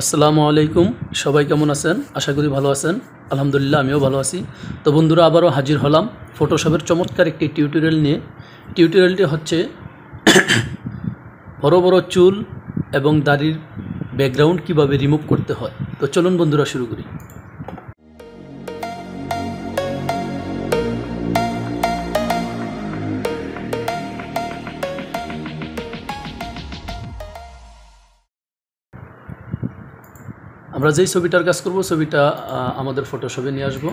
আসসালামু আলাইকুম। সবাই কেমন আছেন? আশা করি ভালো আছেন। আলহামদুলিল্লাহ আমিও ভালো আছি। তো বন্ধুরা, আবারও হাজির হলাম ফটোশপের চমৎকার একটি টিউটোরিয়াল নিয়ে। টিউটোরিয়ালটি হচ্ছে বড় বড় চুল এবং দাড়ির ব্যাকগ্রাউন্ড কিভাবে রিমুভ করতে হয়। তো চলুন বন্ধুরা শুরু করি। আমরা যেই ছবিটার কাজ করব, ছবিটা আমাদের ফটোশপে নিয়ে আসব।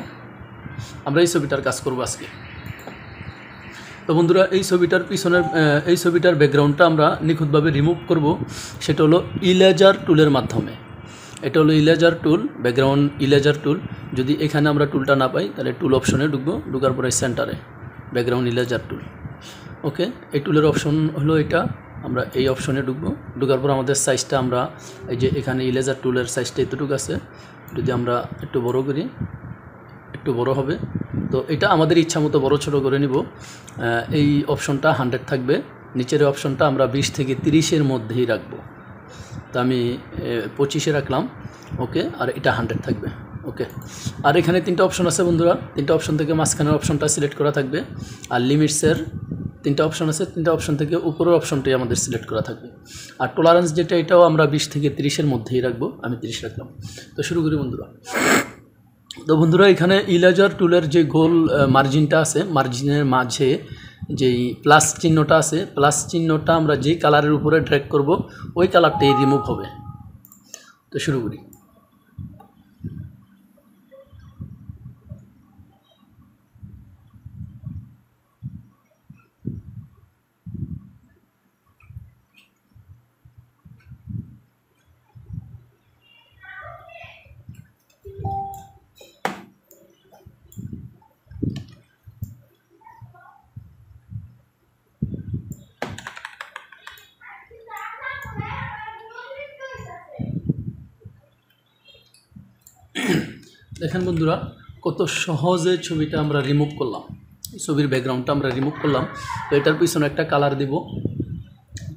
আমরা এই ছবিটার কাজ করব আজকে। তো বন্ধুরা, এই ছবিটার ব্যাকগ্রাউন্ডটা আমরা নিখুঁতভাবে রিমুভ করব। সেটা হলো ইরেজার টুলের মাধ্যমে। এটা হলো ইরেজার টুল, ব্যাকগ্রাউন্ড ইরেজার টুল। যদি এখানে আমরা টুলটা না পাই তাহলে টুল অপশনে ঢুকবো, ঢুকার পরে সেন্টারে ব্যাকগ্রাউন্ড ইরেজার টুল। ওকে, এই টুলের অপশন হলো এটা। আমরা এই অপশনে ঢুকবো, ঢুকার পর আমাদের সাইজটা আমরা এই যে এখানে ইরেজার টুলের সাইজটা এতটুকু আছে। যদি আমরা একটু বড় করি, একটু বড় হবে। তো এটা আমাদের ইচ্ছা মতো বড়ো ছোটো করে নিব। এই অপশনটা 100 থাকবে। নিচের অপশনটা আমরা 20 থেকে 30-এর মধ্যেই রাখবো। তো আমি 25-এ রাখলাম। ওকে, আর এটা 100 থাকবে। ওকে, আর এখানে 3টা অপশন আছে বন্ধুরা। 3টা অপশন থেকে মাঝখানের অপশনটা সিলেক্ট করা থাকবে। আর লিমিটসের 3টা অপশন আছে। 3টা অপশন থেকে উপরের অপশনটাই আমাদের সিলেক্ট করা থাকবে। আর টলারেন্স যেটা, এটাও আমরা 20 থেকে 30-এর মধ্যেই রাখবো। আমি 30 রাখলাম। তো শুরু করি বন্ধুরা। তো বন্ধুরা, এখানে ইরেজার টুলের যে গোল মার্জিনটা আছে, মার্জিনের মাঝে যেই প্লাস চিহ্নটা আছে, প্লাস চিহ্নটা আমরা যেই কালারের উপরে ড্র্যাগ করব ওই কালারটাই রিমুভ হবে। তো শুরু করি। দেখেন বন্ধুরা, কত সহজে ছবিটা আমরা রিমুভ করলাম। ছবির ব্যাকগ্রাউন্ডটা আমরা রিমুভ করলাম। তো এটার পিছনে একটা কালার দিব।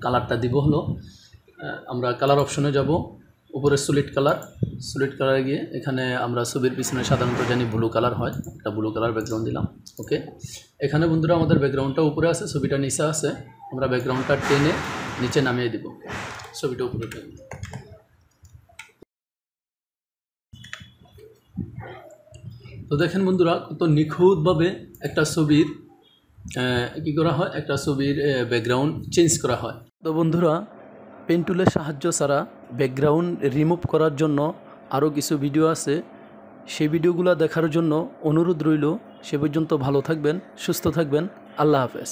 কালারটা দিব হলো, আমরা কালার অপশনে যাব, উপরে সলিড কালারে গিয়ে এখানে আমরা ছবির পিছনে সাধারণত জানি ব্লু কালার হয়, একটা ব্লু কালার ব্যাকগ্রাউন্ড দিলাম। ওকে, এখানে বন্ধুরা আমাদের ব্যাকগ্রাউন্ডটা উপরে আছে, ছবিটা নিচে আছে। আমরা ব্যাকগ্রাউন্ডটা টেনে নিচে নামিয়ে দিব, ছবিটা উপরে টেনে। তো দেখেন বন্ধুরা, কত নিখুঁতভাবে একটা ছবির কী করা হয়, একটা ছবির ব্যাকগ্রাউন্ড চেঞ্জ করা হয়। তো বন্ধুরা, পেন টুলের সাহায্য ছাড়া ব্যাকগ্রাউন্ড রিমুভ করার জন্য আরও কিছু ভিডিও আছে। সেই ভিডিওগুলো দেখার জন্য অনুরোধ রইল। সে পর্যন্ত ভালো থাকবেন, সুস্থ থাকবেন। আল্লাহ হাফেজ।